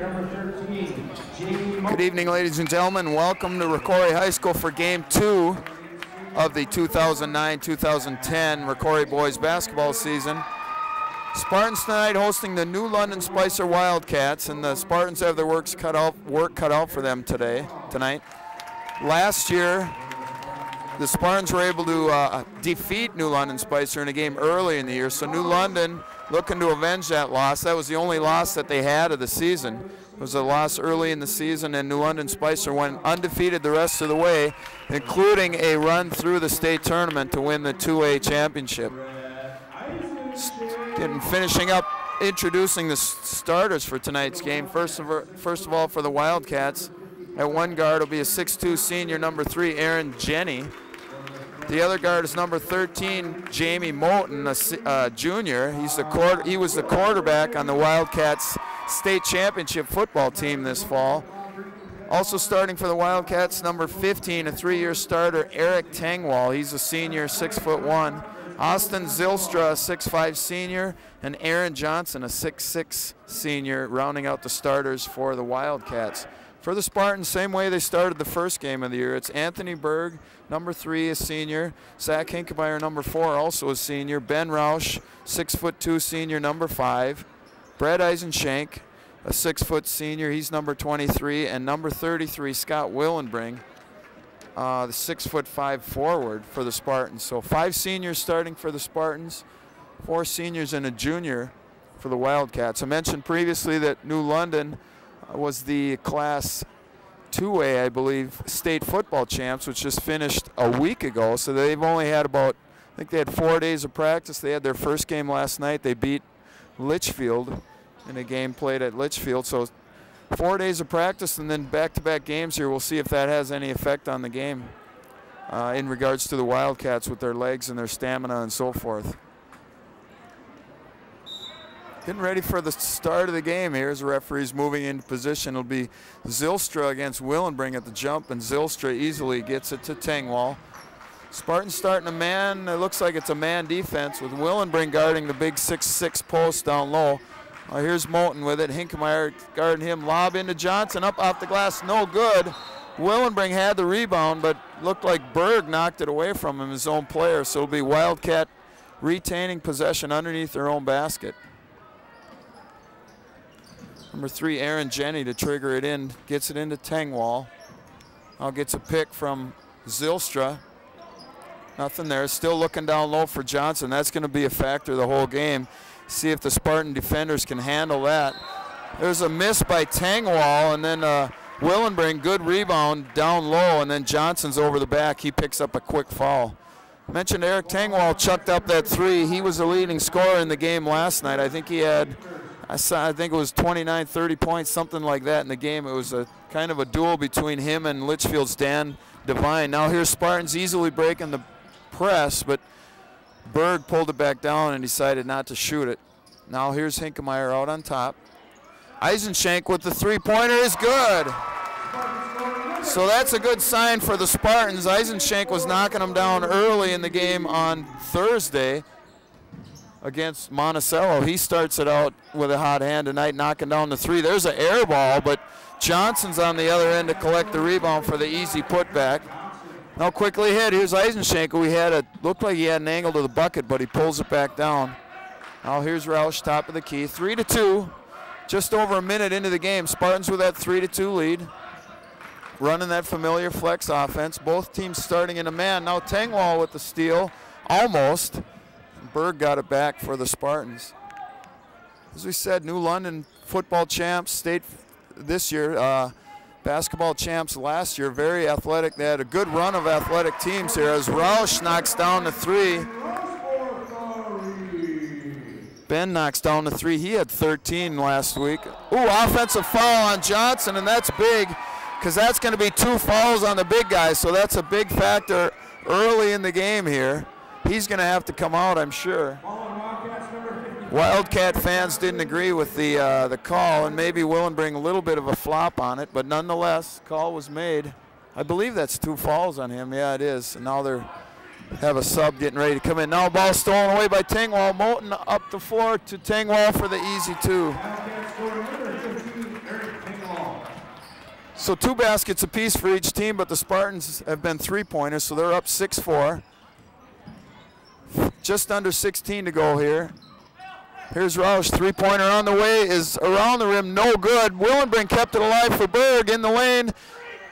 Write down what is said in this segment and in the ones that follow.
Good evening, ladies and gentlemen. Welcome to Rocori High School for Game 2 of the 2009-2010 Rocori boys basketball season. Spartans tonight hosting the New London Spicer Wildcats, and the Spartans have their work cut out for them tonight. Last year, the Spartans were able to defeat New London Spicer in a game early in the year, so New London looking to avenge that loss. That was the only loss that they had of the season. It was a loss early in the season, and New London Spicer went undefeated the rest of the way, including a run through the state tournament to win the 2A championship. And finishing up, introducing the starters for tonight's game. First of all, for the Wildcats, at one guard will be a 6'2" senior, number 3, Aaron Jenny. The other guard is number 13, Jamie Moulton, a junior. He was the quarterback on the Wildcats state championship football team this fall. Also starting for the Wildcats, number 15, a 3-year starter, Eric Tangwall. He's a senior, 6'1". Austin Zylstra, a 6'5" senior, and Aaron Johnson, a 6'6" senior, rounding out the starters for the Wildcats. For the Spartans, same way they started the first game of the year. It's Anthony Berg, number 3, a senior. Zach Hinkemeyer, number 4, also a senior. Ben Rausch, 6'2", senior, number 5. Brad Eisenshank, a 6' senior. He's number 23. And number 33, Scott Willenbring, the 6'5" forward for the Spartans. So 5 seniors starting for the Spartans, 4 seniors and a junior for the Wildcats. I mentioned previously that New London was the Class 2A, I believe, state football champs, which just finished a week ago. So they've only had about, I think they had 4 days of practice. They had their first game last night. They beat Litchfield in a game played at Litchfield. So 4 days of practice and then back-to-back games here. We'll see if that has any effect on the game in regards to the Wildcats with their legs and their stamina and so forth. Getting ready for the start of the game here as the referee's moving into position. It'll be Zylstra against Willenbring at the jump, and Zylstra easily gets it to Tangwall. Spartans starting a man, it looks like it's a man defense with Willenbring guarding the big 6'6" post down low. Here's Moulton with it, Hinkemeyer guarding him, lob into Johnson, up off the glass, no good. Willenbring had the rebound, but looked like Berg knocked it away from him, his own player, so it'll be Wildcat retaining possession underneath their own basket. Number 3, Aaron Jenny to trigger it in, gets it into Tangwall. Now gets a pick from Zylstra. Nothing there, still looking down low for Johnson. That's gonna be a factor the whole game. See if the Spartan defenders can handle that. There's a miss by Tangwall, and then Willenbring, good rebound down low, and then Johnson's over the back. He picks up a quick foul. I mentioned Eric Tangwall chucked up that 3. He was the leading scorer in the game last night. I think he had, I think it was 29, 30 points, something like that in the game. It was a kind of a duel between him and Litchfield's Dan Devine. Now here's Spartans easily breaking the press, but Berg pulled it back down and decided not to shoot it. Now here's Hinkemeyer out on top. Eisenshank with the 3-pointer is good. So that's a good sign for the Spartans. Eisenshank was knocking them down early in the game on Thursday against Monticello. He starts it out with a hot hand tonight, knocking down the 3. There's an air ball, but Johnson's on the other end to collect the rebound for the easy putback. Now quickly hit. Here's Eisenshank, who looked like he had an angle to the bucket, but he pulls it back down. Now here's Roush, top of the key. 3-2, just over a minute into the game. Spartans with that 3-2 lead, running that familiar flex offense. Both teams starting in a man. Now Tangwall with the steal, almost. Berg got it back for the Spartans. As we said, New London football champs, state this year, basketball champs last year, very athletic. They had a good run of athletic teams here as Roush knocks down the 3. Ben knocks down the 3. He had 13 last week. Ooh, offensive foul on Johnson, and that's big because that's going to be 2 fouls on the big guy, so that's a big factor early in the game here. He's going to have to come out, I'm sure. Wildcat fans didn't agree with the call, and maybe Willenbring a little bit of a flop on it, but nonetheless, call was made. I believe that's 2 fouls on him. Yeah, it is. And now they have a sub getting ready to come in. Now ball stolen away by Tangwall. Moulton up the floor to Tangwall for the easy 2. So 2 baskets apiece for each team, but the Spartans have been 3-pointers, so they're up 6-4. Just under 16 to go here. Here's Roush, 3-pointer on the way, is around the rim, no good. Willenbring kept it alive for Berg in the lane.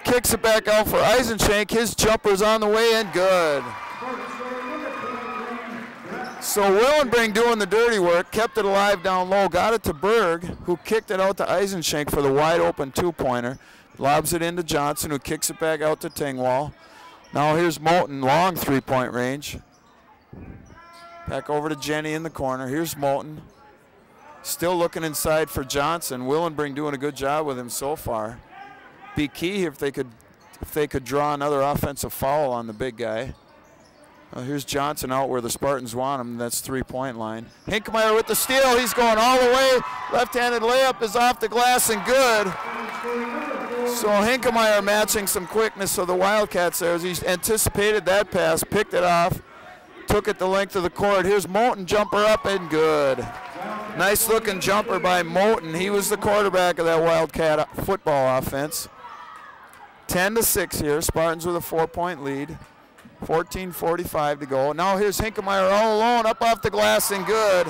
Kicks it back out for Eisenschenk. His jumper's on the way and good. So Willenbring doing the dirty work, kept it alive down low, got it to Berg, who kicked it out to Eisenschenk for the wide open 2-pointer. Lobs it into Johnson, who kicks it back out to Tingwall. Now here's Moulton, long 3-point range. Back over to Jenny in the corner. Here's Moulton. Still looking inside for Johnson. Willenbring doing a good job with him so far. Be key if they could draw another offensive foul on the big guy. Here's Johnson out where the Spartans want him. That's 3-point line. Hinkmeyer with the steal. He's going all the way. Left-handed layup is off the glass and good. So Hinkmeyer matching some quickness of the Wildcats there as he anticipated that pass, picked it off, took it the length of the court. Here's Moulton, jumper up and good. Nice looking jumper by Moulton. He was the quarterback of that Wildcat football offense. 10-6 here. Spartans with a 4-point lead. 14:45 to go. Now here's Hinkmeyer all alone, up off the glass and good.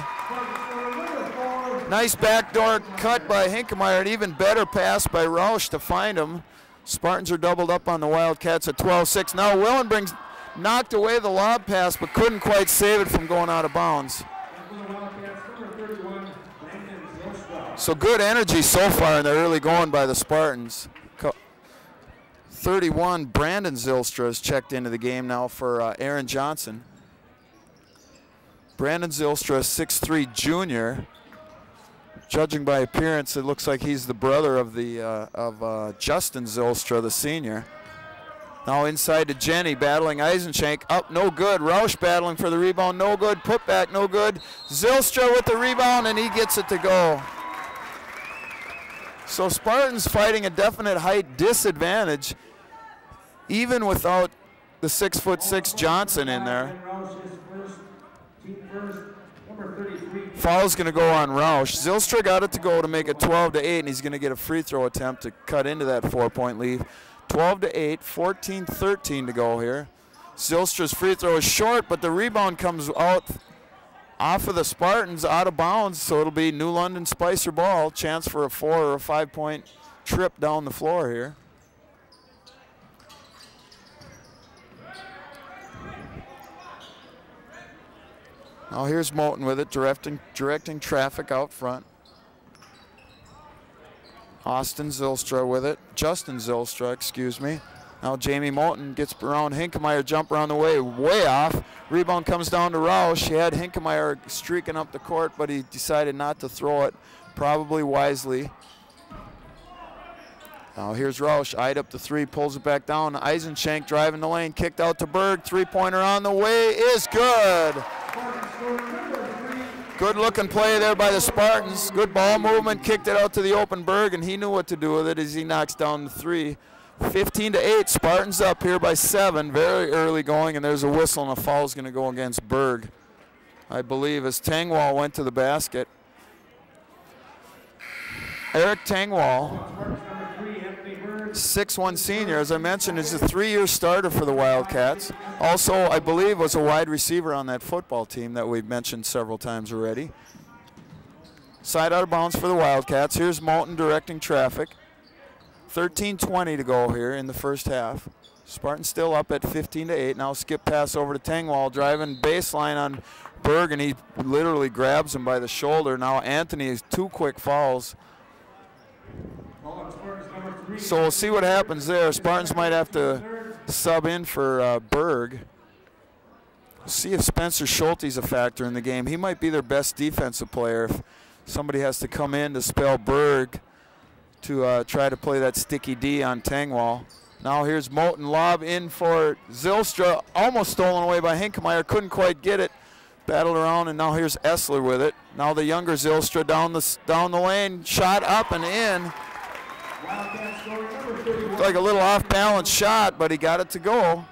Nice backdoor cut by Hinkmeyer, an even better pass by Roush to find him. Spartans are doubled up on the Wildcats at 12-6. Now Willenbring knocked away the lob pass, but couldn't quite save it from going out of bounds. So good energy so far in the early going by the Spartans. 31, Brandon Zylstra has checked into the game now for Aaron Johnson. Brandon Zylstra, 6'3" junior. Judging by appearance, it looks like he's the brother of Justin Zylstra, the senior. Now inside to Jenny, battling Eisenschenk. Up, no good. Roush battling for the rebound, no good. Put back, no good. Zylstra with the rebound, and he gets it to go. So Spartans fighting a definite height disadvantage, even without the 6'6" Johnson in there. Foul's going to go on Roush. Zylstra got it to go to make it 12-8, and he's going to get a free throw attempt to cut into that 4-point lead. 12-8, 14-13 to go here. Zylstra's free throw is short, but the rebound comes out off of the Spartans, out of bounds, so it'll be New London Spicer ball. Chance for a 4 or a 5-point trip down the floor here. Now here's Moulton with it, directing traffic out front. Austin Zylstra with it, Justin Zylstra, excuse me. Now Jamie Moulton gets around Hinkmeyer, jumper on the way off. Rebound comes down to Roush. He had Hinkmeyer streaking up the court, but he decided not to throw it, probably wisely. Now here's Roush, eyed up the 3, pulls it back down. Eisenschenk driving the lane, kicked out to Berg. 3-pointer on the way is good. Good looking play there by the Spartans. Good ball movement, kicked it out to the open Berg, and he knew what to do with it as he knocks down the 3. 15-8, Spartans up here by 7, very early going, and there's a whistle and a foul is going to go against Berg, I believe, as Tangwall went to the basket. Eric Tangwall, 6'1" senior, as I mentioned, is a 3-year starter for the Wildcats. Also, I believe, was a wide receiver on that football team that we've mentioned several times already. Side out of bounds for the Wildcats. Here's Moulton directing traffic. 13:20 to go here in the first half. Spartans still up at 15-8. Now skip pass over to Tangwall, driving baseline on Berg, and he literally grabs him by the shoulder. Now Anthony has 2 quick fouls. So we'll see what happens there. Spartans might have to sub in for Berg. See if Spencer Schulte's a factor in the game. He might be their best defensive player if somebody has to come in to spell Berg to try to play that sticky D on Tangwall. Now here's Moulton, lob in for Zylstra, almost stolen away by Hinkmeyer, couldn't quite get it. Battled around, and now here's Essler with it. Now the younger Zylstra down the lane, shot up and in. Like a little off-balance shot, but he got it to go.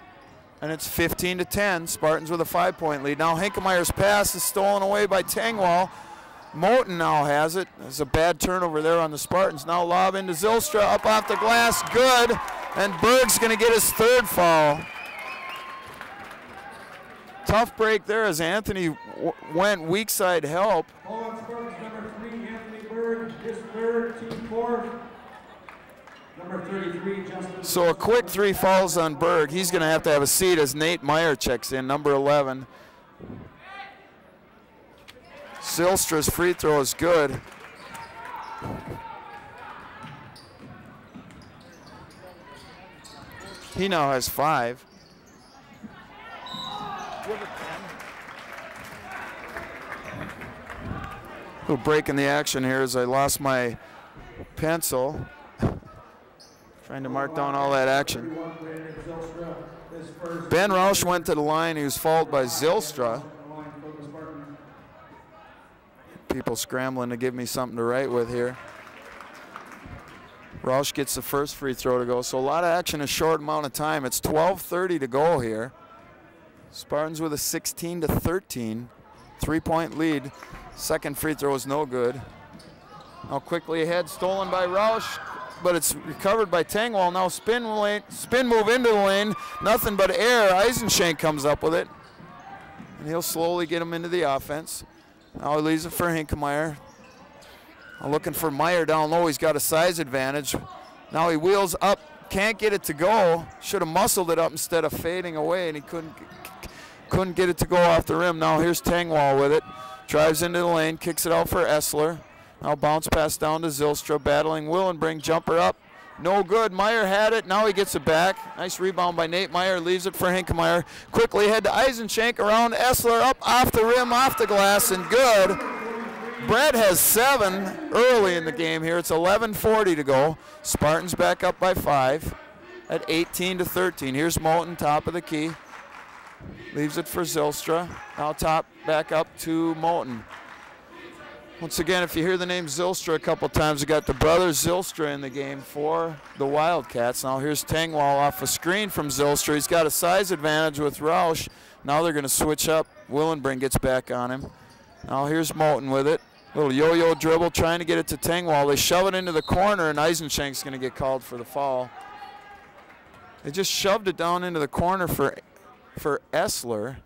And it's 15-10. Spartans with a 5-point lead. Now Hinkmeyer's pass is stolen away by Tangwall. Moten now has it. There's a bad turnover there on the Spartans. Now lob into Zylstra, up off the glass, good. And Berg's going to get his third foul. Tough break there as Anthony went weak side help. Ball on Spartans, number 3, Anthony Berg, his third, team 4. Number 33, Justin. So a quick 3 fouls on Berg. He's going to have a seat as Nate Meyer checks in, number 11. Zylstra's free throw is good. He now has 5. Little break in the action here as I lost my pencil. Trying to mark down all that action. Ben Rausch went to the line. He was fouled by Zylstra. People scrambling to give me something to write with here. Rausch gets the first free throw to go. So a lot of action in a short amount of time. It's 12:30 to go here. Spartans with a 16-13 3-point lead. Second free throw is no good. Now quickly ahead, stolen by Rausch, but it's recovered by Tangwall. Now spin move into the lane, nothing but air. Eisenschenk comes up with it, and he'll slowly get him into the offense. Now he leaves it for Hinkemeyer. Looking for Meyer down low. He's got a size advantage. Now he wheels up, can't get it to go. Should have muscled it up instead of fading away, and he couldn't get it to go off the rim. Now here's Tangwall with it. Drives into the lane, kicks it out for Essler. Now bounce pass down to Zylstra, battling Willenbring, jumper up. No good, Meyer had it, now he gets it back. Nice rebound by Nate Meyer, leaves it for Hinkemeyer. Quickly ahead to Eisenschenk, around Essler, up off the rim, off the glass, and good. Brett has 7 early in the game here. It's 11:40 to go. Spartans back up by 5 at 18-13. Here's Moten, top of the key. Leaves it for Zylstra. Now top back up to Moten. Once again, if you hear the name Zylstra a couple times, we got the brothers Zylstra in the game for the Wildcats. Now here's Tangwall off a screen from Zylstra. He's got a size advantage with Rausch. Now they're going to switch up. Willenbring gets back on him. Now here's Moten with it. Little yo-yo dribble, trying to get it to Tangwall. They shove it into the corner, and Eisenschenk's going to get called for the foul. They just shoved it down into the corner for Essler.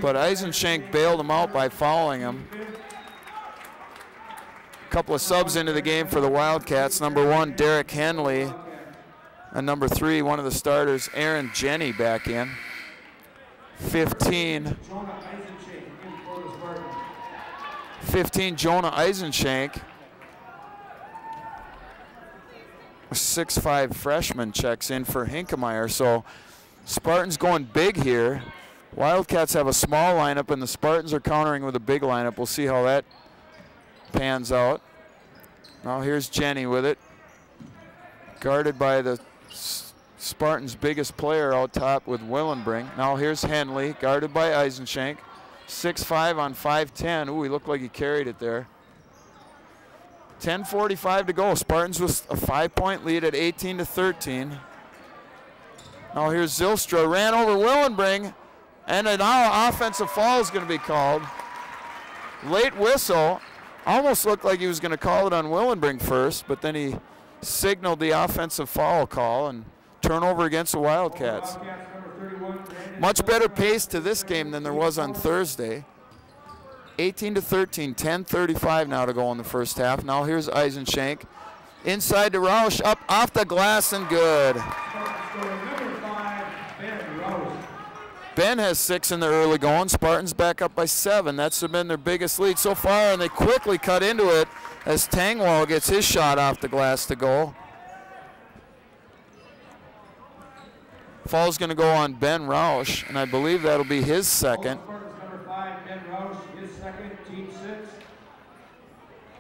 But Eisenschenk bailed him out by fouling him. A couple of subs into the game for the Wildcats. Number 1, Derek Henley. And number 3, one of the starters, Aaron Jenny, back in. 15, Jonah Eisenschenk. A 6'5" freshman checks in for Hinkemeyer. So Spartans going big here. Wildcats have a small lineup, and the Spartans are countering with a big lineup. We'll see how that pans out. Now here's Jenny with it. Guarded by the Spartans' biggest player out top with Willenbring. Now here's Henley, guarded by Eisenschenk. 6'5" on 5'10". Ooh, he looked like he carried it there. 10:45 to go. Spartans with a 5-point lead at 18-13. Now here's Zylstra, ran over Willenbring, and now offensive foul is going to be called. Late whistle. Almost looked like he was going to call it on Willenbring first, but then he signaled the offensive foul call, and turnover against the Wildcats. Much better pace to this game than there was on Thursday. 18-13, 10:35 now to go in the first half. Now here's Eisenschenk. Inside to Rausch, up off the glass, and good. Ben has 6 in the early going. Spartans back up by 7. That's been their biggest lead so far, and they quickly cut into it as Tangwall gets his shot off the glass to go. Foul's going to go on Ben Rausch, and I believe that'll be his second.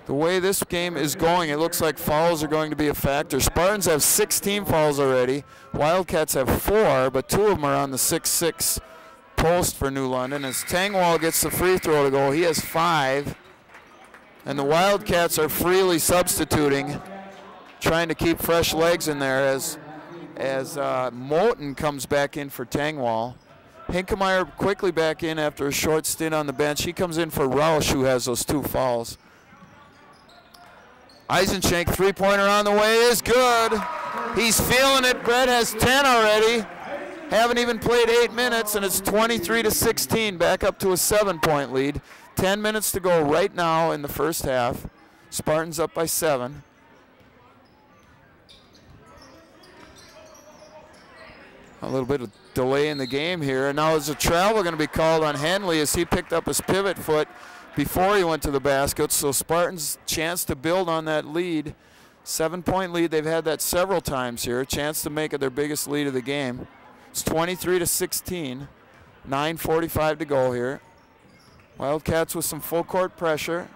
The way this game is going, it looks like fouls are going to be a factor. Spartans have 16 fouls already. Wildcats have 4, but 2 of them are on the 6'6" post for New London. As Tangwall gets the free throw to go, he has 5. And the Wildcats are freely substituting, trying to keep fresh legs in there as Moten comes back in for Tangwall. Hinkemeyer quickly back in after a short stint on the bench. He comes in for Roush, who has those 2 fouls. Eisenschenk, three-pointer on the way is good. He's feeling it. Brett has 10 already. Haven't even played 8 minutes, and it's 23-16, back up to a 7-point lead. 10 minutes to go right now in the first half. Spartans up by 7. A little bit of delay in the game here, and now there's a travel going to be called on Henley as he picked up his pivot foot before he went to the basket. So Spartans chance to build on that lead. 7-point lead. They've had that several times here. Chance to make it their biggest lead of the game. It's 23-16. 9:45 to go here. Wildcats with some full court pressure.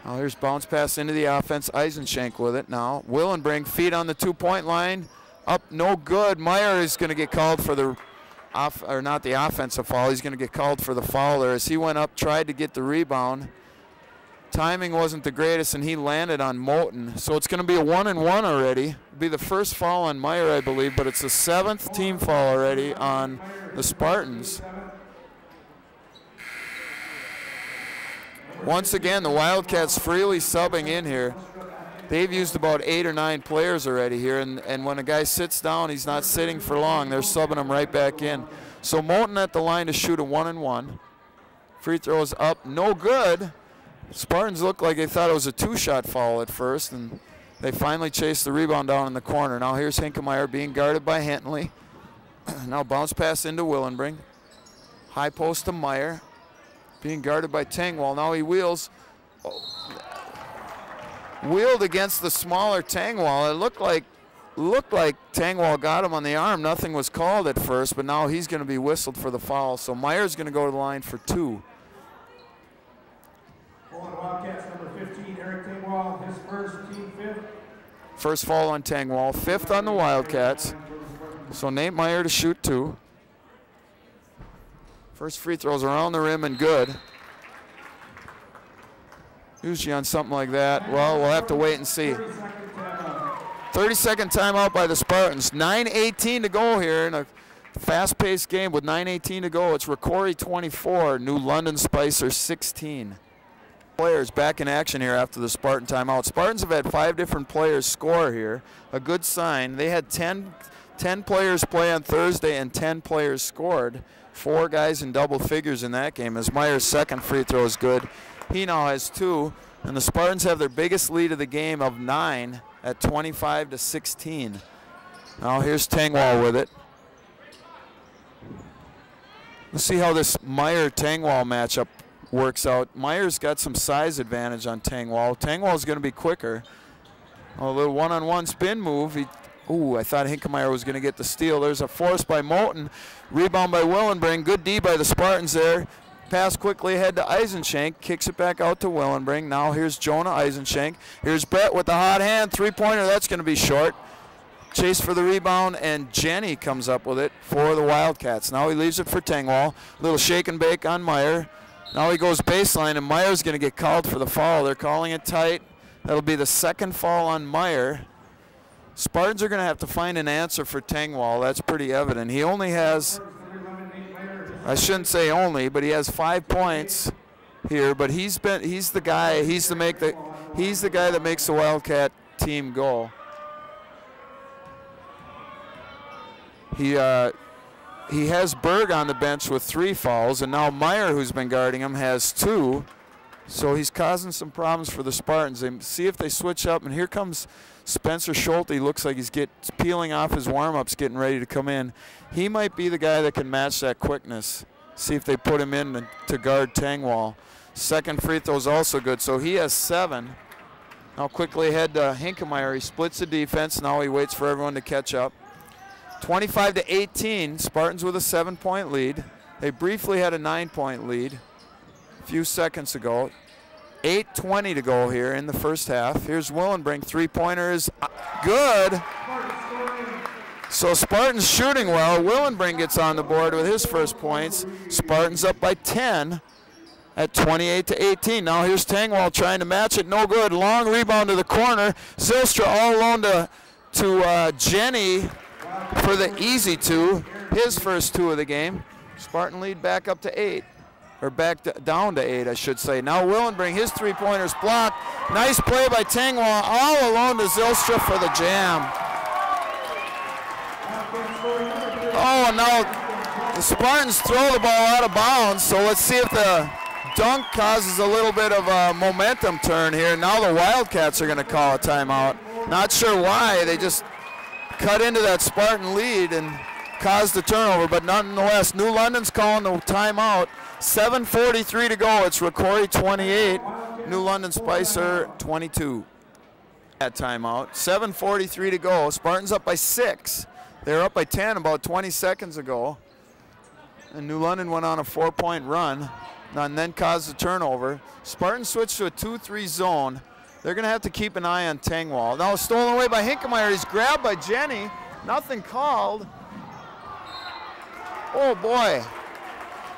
Now here's bounce pass into the offense. Eisenschenk with it now. Willenbring, feet on the 2-point line. Up, no good. Meyer is going to get called for the not the offensive foul. He's going to get called for the foul there as he went up, tried to get the rebound. Timing wasn't the greatest, and he landed on Moten. So it's going to be a 1-and-1 already. It'll be the first foul on Meyer, I believe, but it's the 7th team foul already on the Spartans. Once again, the Wildcats freely subbing in here. They've used about 8 or 9 players already here, and when a guy sits down, he's not sitting for long. They're subbing him right back in. So Moten at the line to shoot a 1-and-1. Free throws up, no good. Spartans looked like they thought it was a 2-shot foul at first, and they finally chased the rebound down in the corner. Now here's Hinkemeyer being guarded by Hentley. Now bounce pass into Willenbring. High post to Meyer. Being guarded by Tangwall. Now he wheels. Wheeled against the smaller Tangwall. It looked like Tangwall got him on the arm. Nothing was called at first, but now he's going to be whistled for the foul. So Meyer's going to go to the line for 2. Wildcats, number 15, Eric Tangwall, his first, team 5th. First foul on Tangwall, 5th on the Wildcats. So Nate Meyer to shoot 2. First free throws around the rim and good. Usually on something like that, well, we'll have to wait and see. 30-second timeout by the Spartans. 9:18 to go here in a fast-paced game with 9:18 to go. It's Rocori 24, New London Spicer 16. Players back in action here after the Spartan timeout. Spartans have had 5 different players score here. A good sign. They had 10 players play on Thursday and 10 players scored. 4 guys in double figures in that game as Meyer's second free throw is good. He now has 2, and the Spartans have their biggest lead of the game of 9 at 25-16. Now here's Tangwall with it. Let's see how this Meyer-Tangwall matchup works out. Meyer's got some size advantage on Tangwall. Tangwall's going to be quicker. A little one-on-one spin move. I thought Hinkemeyer was going to get the steal. There's a force by Moten. Rebound by Willenbring. Good D by the Spartans there. Pass quickly ahead to Eisenschenk. Kicks it back out to Willenbring. Now here's Jonah Eisenschenk. Here's Brett with the hot hand. 3-pointer. That's going to be short. Chase for the rebound, and Jenny comes up with it for the Wildcats. Now he leaves it for Tangwall. Little shake and bake on Meyer. Now he goes baseline, and Meyer's going to get called for the foul. They're calling it tight. That'll be the second foul on Meyer. Spartans are going to have to find an answer for Tangwall. That's pretty evident. He only has, I shouldn't say only, but he has 5 points here. But he's the guy that makes the Wildcat team go. He has Berg on the bench with 3 fouls, and now Meyer, who's been guarding him, has 2. So he's causing some problems for the Spartans. They see if they switch up, and here comes Spencer Schulte. Looks like he's peeling off his warm-ups, getting ready to come in. He might be the guy that can match that quickness. See if they put him in to guard Tangwall. Second free throw is also good, so he has 7. Now quickly ahead to Hinkemeyer. He splits the defense. Now he waits for everyone to catch up. 25-18, Spartans with a 7-point lead. They briefly had a 9-point lead a few seconds ago. 8:20 to go here in the first half. Here's Willenbring, 3-pointer is good. So Spartans shooting well. Willenbring gets on the board with his first points. Spartans up by 10 at 28-18. Now here's Tangwall trying to match it, no good. Long rebound to the corner. Zylstra all alone to Jenny for the easy 2. his first 2 of the game. Spartan lead back up to 8, or down to 8, I should say. Now Willenbring, his 3-pointers blocked. Nice play by Tangwall, all alone to Zylstra for the jam. Oh, and now the Spartans throw the ball out of bounds, so let's see if the dunk causes a little bit of a momentum turn here. Now the Wildcats are going to call a timeout. Not sure why. They just cut into that Spartan lead and caused the turnover, but nonetheless, New London's calling the timeout. 7:43 to go. It's Rocori 28, New London Spicer 22 at timeout. 7:43 to go. Spartans up by 6. They were up by 10 about 20 seconds ago. And New London went on a 4-point run and then caused the turnover. Spartans switched to a 2-3 zone. They're going to have to keep an eye on Tangwall. Now stolen away by Hinkemeyer. He's grabbed by Jenny. Nothing called. Oh boy.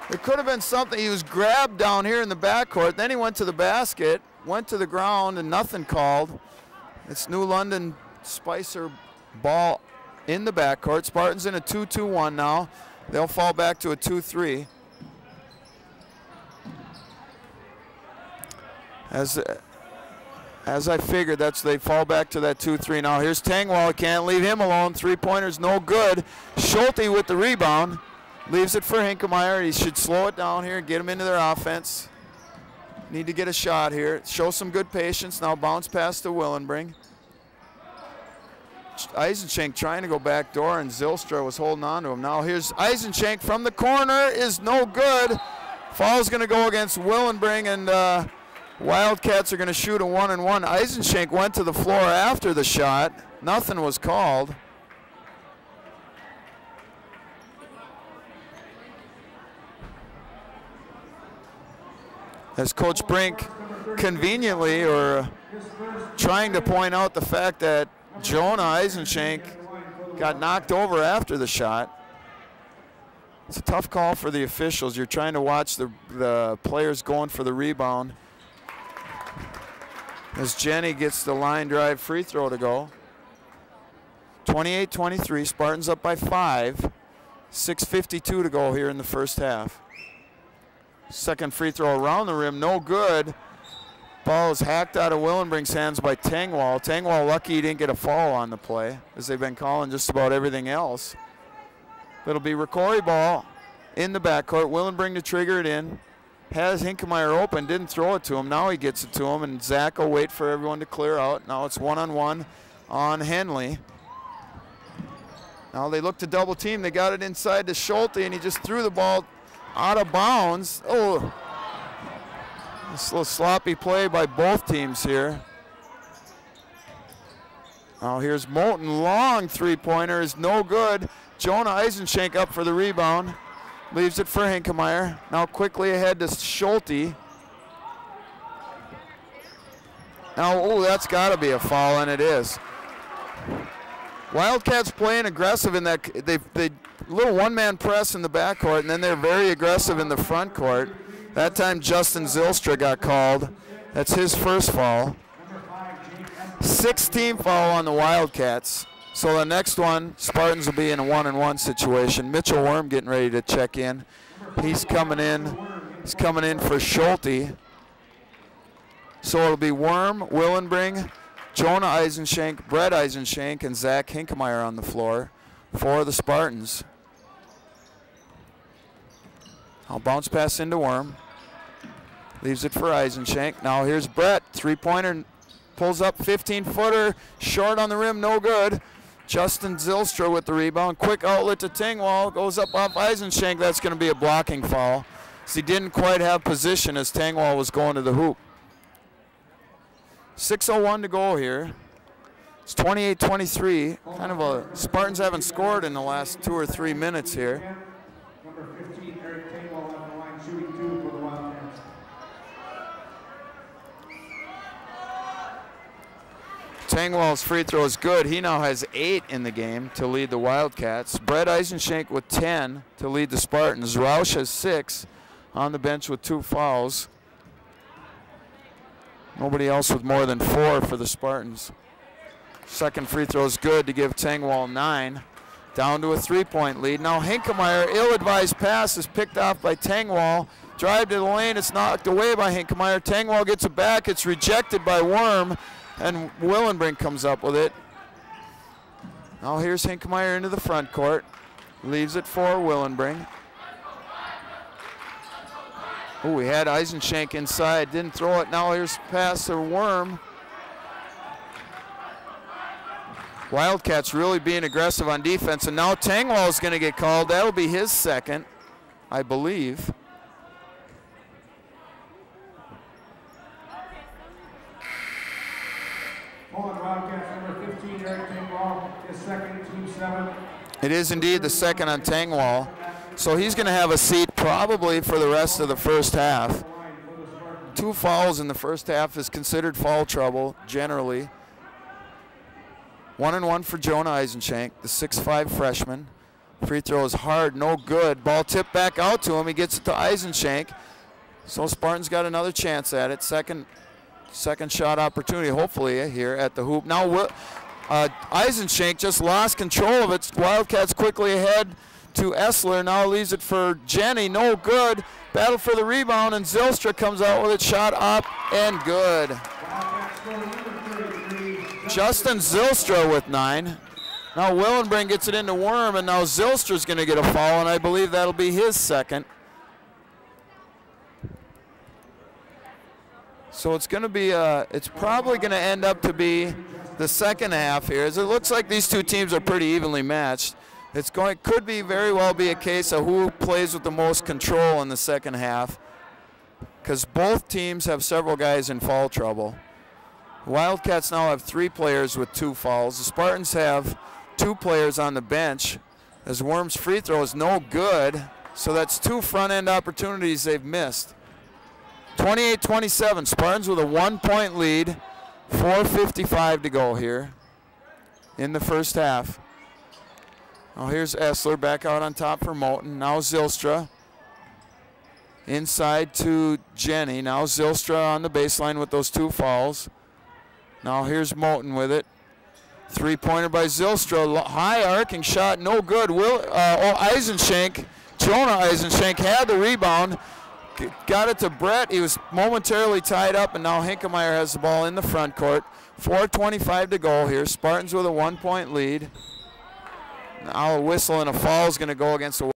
It could have been something. He was grabbed down here in the backcourt. Then he went to the basket, went to the ground, and nothing called. It's New London Spicer ball in the backcourt. Spartans in a 2-2-1 now. They'll fall back to a 2-3. As I figured, they fall back to that 2-3. Now here's Tangwall. Can't leave him alone. 3-pointers no good. Schulte with the rebound. Leaves it for Hinkemeyer. He should slow it down here and get them into their offense. Need to get a shot here. Show some good patience. Now bounce pass to Willenbring. Eisenschenk trying to go back door, and Zylstra was holding on to him. Now here's Eisenschenk from the corner. Is no good. Foul's going to go against Willenbring, and Wildcats are going to shoot a 1-and-1. Eisenschenk went to the floor after the shot. Nothing was called. As Coach Brink conveniently, or trying to point out the fact that Jonah Eisenschenk got knocked over after the shot. It's a tough call for the officials. You're trying to watch the players going for the rebound. As Jenny gets the line drive free throw to go. 28-23, Spartans up by 5. 6:52 to go here in the first half. Second free throw around the rim, no good. Ball is hacked out of Willenbring's hands by Tangwall. Tangwall lucky he didn't get a foul on the play, as they've been calling just about everything else. It'll be Rocori ball in the backcourt. Willenbring to trigger it in. Has Hinkemeyer open, didn't throw it to him. Now he gets it to him, and Zach will wait for everyone to clear out. Now it's 1-on-1 on Henley. Now they look to double team. They got it inside to Schulte, and he just threw the ball out of bounds. Oh, this little sloppy play by both teams here. Now here's Moulton, long 3-pointer is no good. Jonah Eisenschenk up for the rebound. Leaves it for Hinkemeyer. Now quickly ahead to Schulte. Now, oh, that's got to be a foul, and it is. Wildcats playing aggressive in that. They little one-man press in the backcourt, and then they're very aggressive in the front court. That time Justin Zylstra got called. That's his first foul. 16th foul on the Wildcats. So the next one, Spartans will be in a 1-on-1 situation. Mitchell Worm getting ready to check in. He's coming in. He's coming in for Schulte. So it'll be Worm, Willenbring, Jonah Eisenschenk, Brett Eisenschenk, and Zach Hinkemeyer on the floor for the Spartans. I'll bounce pass into Worm. Leaves it for Eisenschenk. Now here's Brett. 3-pointer, pulls up 15-footer. Short on the rim, no good. Justin Zylstra with the rebound. Quick outlet to Tangwall. Goes up off Eisenschenk. That's going to be a blocking foul. So he didn't quite have position as Tangwall was going to the hoop. 6:01 to go here. It's 28-23. Kind of a Spartans haven't scored in the last 2 or 3 minutes here. Number 15, Eric Tangwall on the line, shooting 2 for the Wildcats. Tangwall's free throw is good. He now has 8 in the game to lead the Wildcats. Brett Eisenschenk with 10 to lead the Spartans. Roush has 6 on the bench with 2 fouls. Nobody else with more than 4 for the Spartans. Second free throw is good to give Tangwall 9. down to a 3-point lead. Now Hinkemeyer, ill-advised pass is picked off by Tengwall. Drive to the lane, it's knocked away by Hinkemeyer. Tengwall gets it back, it's rejected by Worm, and Willenbrink comes up with it. Now here's Hinkemeyer into the front court. Leaves it for Willenbrink. Oh, we had Eisenschenk inside, didn't throw it. Now here's pass to Worm. Wildcats really being aggressive on defense, and now Tengwall is going to get called. That'll be his second, I believe. Wildcats number 15, Eric Tengwall, his second, team 7. It is indeed the second on Tengwall. So he's going to have a seat probably for the rest of the first half. 2 fouls in the first half is considered foul trouble, generally. 1-and-1 for Jonah Eisenschenk, the 6'5" freshman. Free throw is hard, no good. Ball tipped back out to him. He gets it to Eisenschenk. So Spartans got another chance at it. Second shot opportunity, hopefully, here at the hoop. Now Eisenschenk just lost control of it. Wildcats quickly ahead to Essler. Now leaves it for Jenny. No good. Battle for the rebound, and Zylstra comes out with it. Shot up and good. Justin Zylstra with 9. Now Willenbrink gets it into Worm, and now Zylstra's going to get a foul, and I believe that'll be his second. So it's going to be, it's probably going to end up to be the second half here, as it looks like these two teams are pretty evenly matched. Could be very well be a case of who plays with the most control in the second half, because both teams have several guys in foul trouble. Wildcats now have 3 players with 2 fouls. The Spartans have 2 players on the bench, as Worm's free throw is no good, so that's 2 front-end opportunities they've missed. 28-27, Spartans with a 1-point lead, 4:55 to go here in the first half. Now here's Essler back out on top for Moten. Now Zylstra inside to Jenny. Now Zylstra on the baseline with those 2 fouls. Now here's Moten with it. 3-pointer by Zylstra. High arcing shot, no good. Eisenschenk, Jonah Eisenschenk had the rebound. Got it to Brett. He was momentarily tied up, and now Hinkemeyer has the ball in the front court. 4:25 to go here. Spartans with a 1-point lead. Now a whistle and a foul is going to go against the